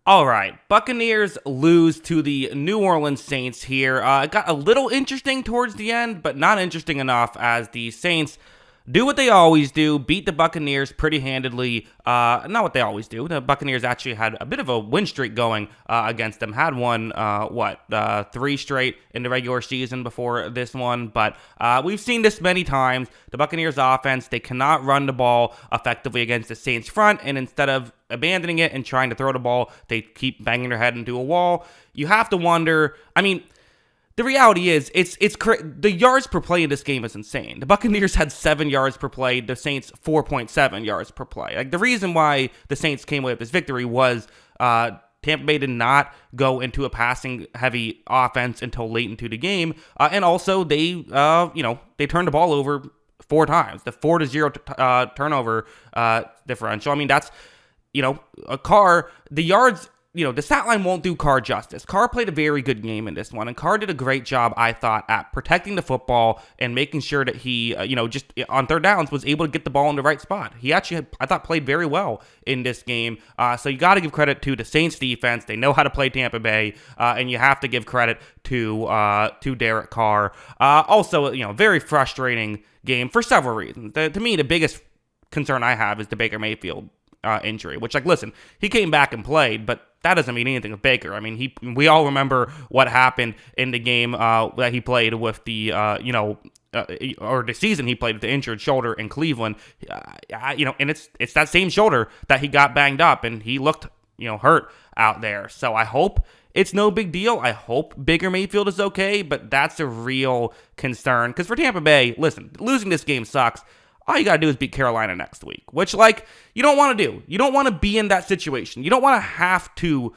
All right, Buccaneers lose to the New Orleans Saints here. It got a little interesting towards the end, but not interesting enough as the Saints do what they always do, beat the Buccaneers pretty handedly. Not what they always do. The Buccaneers actually had a bit of a win streak going against them. Had won, three straight in the regular season before this one. But we've seen this many times. The Buccaneers offense, they cannot run the ball effectively against the Saints front. And instead of abandoning it and trying to throw the ball, they keep banging their head into a wall. You have to wonder, the reality is, the yards per play in this game is insane. The Buccaneers had 7 yards per play. The Saints 4.7 yards per play. Like, the reason why the Saints came away with this victory was Tampa Bay did not go into a passing-heavy offense until late into the game, and also they turned the ball over 4 times. The 4-0 turnover differential. I mean, that's the yards. The stat line won't do Carr justice. Carr played a very good game in this one, and Carr did a great job, I thought, at protecting the football and making sure that he, just on third downs, was able to get the ball in the right spot. He actually, I thought, played very well in this game. So you got to give credit to the Saints defense. They know how to play Tampa Bay, and you have to give credit to Derek Carr. Also, very frustrating game for several reasons. To me, the biggest concern I have is the Baker Mayfield injury, which, listen, he came back and played, but that doesn't mean anything with Baker. I mean, we all remember what happened in the game that he played with the, or the season he played with the injured shoulder in Cleveland. And it's that same shoulder that he got banged up, and he looked, hurt out there. So I hope it's no big deal. I hope Baker Mayfield is okay, but that's a real concern. Because for Tampa Bay, listen, losing this game sucks. All you got to do is beat Carolina next week, which, you don't want to do. You don't want to be in that situation. You don't want to have to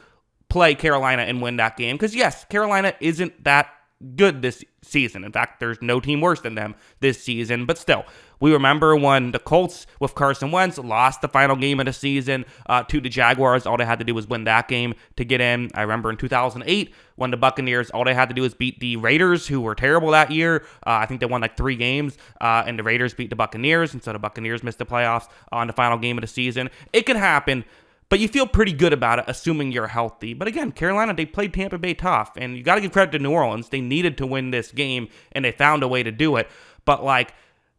play Carolina and win that game because, yes, Carolina isn't that good this season. In fact, there's no team worse than them this season, but still, we remember when the Colts with Carson Wentz lost the final game of the season to the Jaguars. All they had to do was win that game to get in. I remember in 2008 when the Buccaneers, all they had to do was beat the Raiders, who were terrible that year. I think they won 3 games, and the Raiders beat the Buccaneers, and so the Buccaneers missed the playoffs on the final game of the season. It can happen, but you feel pretty good about it, assuming you're healthy. But again, Carolina, they played Tampa Bay tough, and you got to give credit to New Orleans. They needed to win this game, and they found a way to do it. But,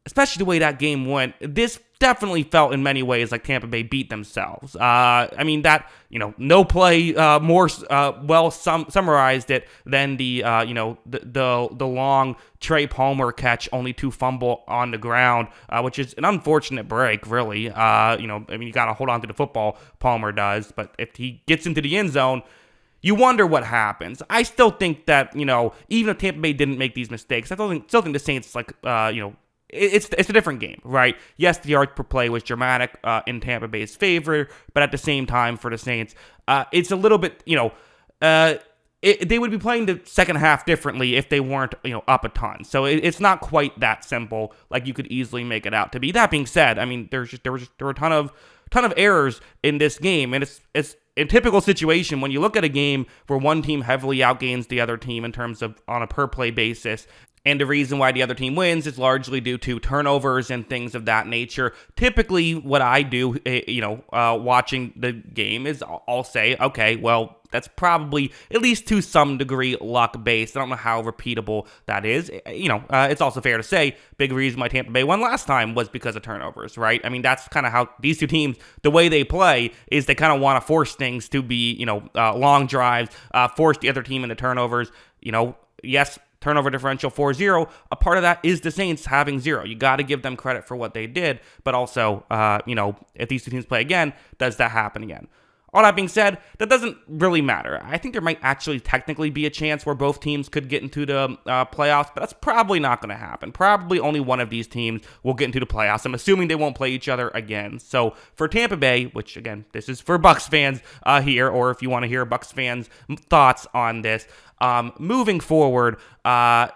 especially the way that game went, this definitely felt in many ways like Tampa Bay beat themselves. No play more summarized it than the long Trey Palmer catch, only to fumble on the ground, which is an unfortunate break, really. You got to hold on to the football, Palmer does, but if he gets into the end zone, you wonder what happens. I still think that, even if Tampa Bay didn't make these mistakes, I still think the Saints, it's a different game, right? Yes, the yards per play was dramatic in Tampa Bay's favor, but at the same time for the Saints, it's a little bit, they would be playing the second half differently if they weren't, up a ton. So it's not quite that simple like you could easily make it out to be. That being said, there were a ton of errors in this game, and it's a typical situation when you look at a game where one team heavily outgains the other team in terms of on a per play basis. And the reason why the other team wins is largely due to turnovers and things of that nature. Typically, what I do, watching the game is I'll say, okay, well, that's probably at least to some degree luck-based. I don't know how repeatable that is. It's also fair to say big reason why Tampa Bay won last time was because of turnovers, right? That's kind of how these two teams, the way they play, is they kind of want to force things to be, long drives, force the other team into turnovers. Yes, turnover differential 4-0. A part of that is the Saints having 0. You got to give them credit for what they did, but also, if these two teams play again, does that happen again? All that being said, that doesn't really matter. I think there might actually technically be a chance where both teams could get into the playoffs, but that's probably not going to happen. Probably only one of these teams will get into the playoffs. I'm assuming they won't play each other again. So for Tampa Bay, which again, this is for Bucs fans here, or if you want to hear Bucs fans' thoughts on this, moving forward, the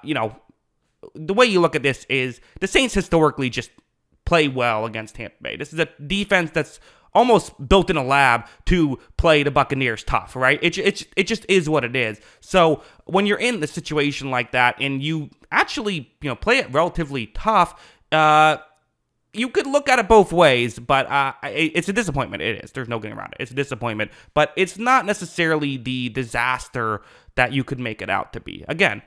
way you look at this is the Saints historically just play well against Tampa Bay. This is a defense that's almost built in a lab to play the Buccaneers tough, right? It just is what it is. So when you're in the situation like that and you actually, play it relatively tough, you could look at it both ways, but it's a disappointment. It is. There's no getting around it. It's a disappointment, but it's not necessarily the disaster that you could make it out to be. Again,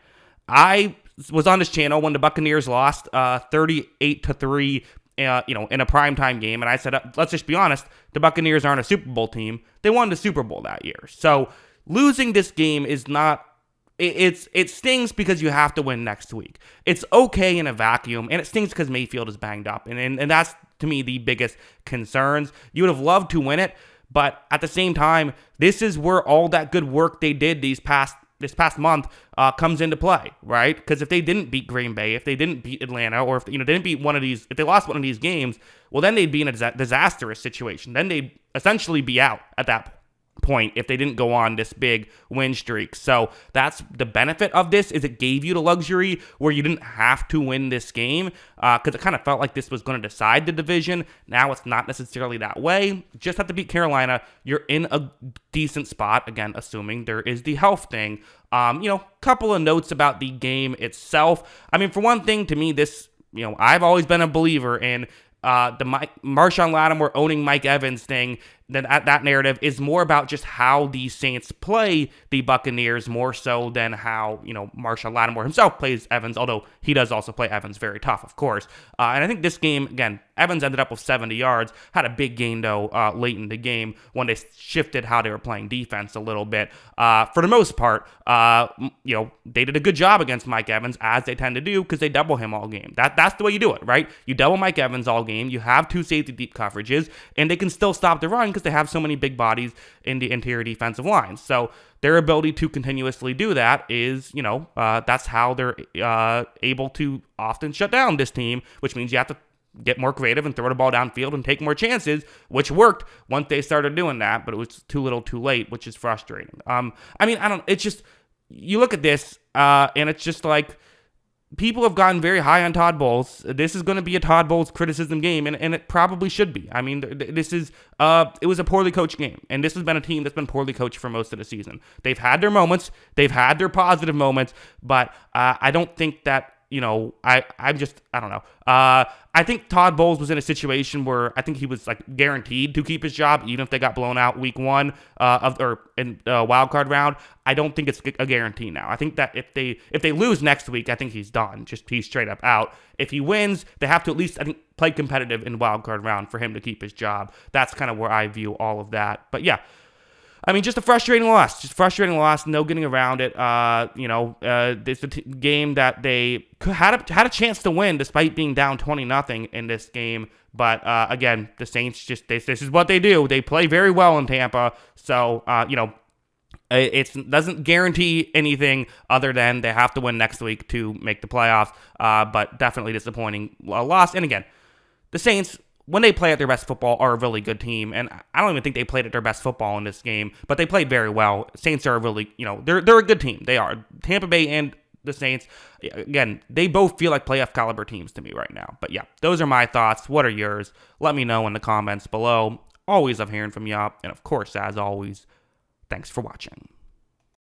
I was on this channel when the Buccaneers lost 38-3, in a primetime game, and I said, let's just be honest, the Buccaneers aren't a Super Bowl team. They won the Super Bowl that year. So losing this game is not... It stings because you have to win next week. It's okay in a vacuum, and it stings because Mayfield is banged up. And that's, to me, the biggest concerns. You would have loved to win it, but at the same time, this is where all that good work they did this past month comes into play, right? Because if they didn't beat Green Bay, if they didn't beat Atlanta, or if they didn't beat if they lost one of these games, well, then they'd be in a disastrous situation. Then they'd essentially be out at that point if they didn't go on this big win streak. So that's the benefit of this, is it gave you the luxury where you didn't have to win this game, because it kind of felt like this was going to decide the division. Now it's not necessarily that way. Just have to beat Carolina. You're in a decent spot, again, assuming there is the health thing. Couple of notes about the game itself. I mean, for one thing, to me, this, I've always been a believer in the Marshawn Lattimore owning Mike Evans thing. That narrative is more about just how the Saints play the Buccaneers, more so than how, Marshawn Lattimore himself plays Evans, although he does also play Evans very tough, of course. And I think this game, again, Evans ended up with 70 yards, had a big gain, though, late in the game when they shifted how they were playing defense a little bit. For the most part, they did a good job against Mike Evans, as they tend to do, because they double him all game. That's the way you do it, right? You double Mike Evans all game, you have two safety deep coverages, and they can still stop the run because they have so many big bodies in the interior defensive line. So their ability to continuously do that is, that's how they're able to often shut down this team, which means you have to get more creative and throw the ball downfield and take more chances, which worked once they started doing that, but it was too little too late, which is frustrating. It's just, you look at this, and it's just like, people have gotten very high on Todd Bowles. This is going to be a Todd Bowles criticism game, and it probably should be. I mean, this is it was a poorly coached game, and this has been a team that's been poorly coached for most of the season. They've had their moments, they've had their positive moments, but I don't think that, I don't know. I think Todd Bowles was in a situation where I think he was like guaranteed to keep his job, even if they got blown out week one in wild card round. I don't think it's a guarantee now. I think that if they lose next week, I think he's done. He's straight up out. If he wins, they have to at least, I think, play competitive in wild card round for him to keep his job. That's kind of where I view all of that. But yeah. I mean, just a frustrating loss. No getting around it. It's a game that they had a chance to win despite being down 20-0 in this game. But again, the Saints this is what they do. They play very well in Tampa. So it doesn't guarantee anything other than they have to win next week to make the playoffs. But definitely disappointing loss. And again, the Saints, when they play at their best football, are a really good team. And I don't even think they played at their best football in this game, but they played very well. Saints are a really, they're a good team. They are. Tampa Bay and the Saints, again, they both feel like playoff caliber teams to me right now. But yeah, those are my thoughts. What are yours? Let me know in the comments below. Always love hearing from y'all. And of course, as always, thanks for watching.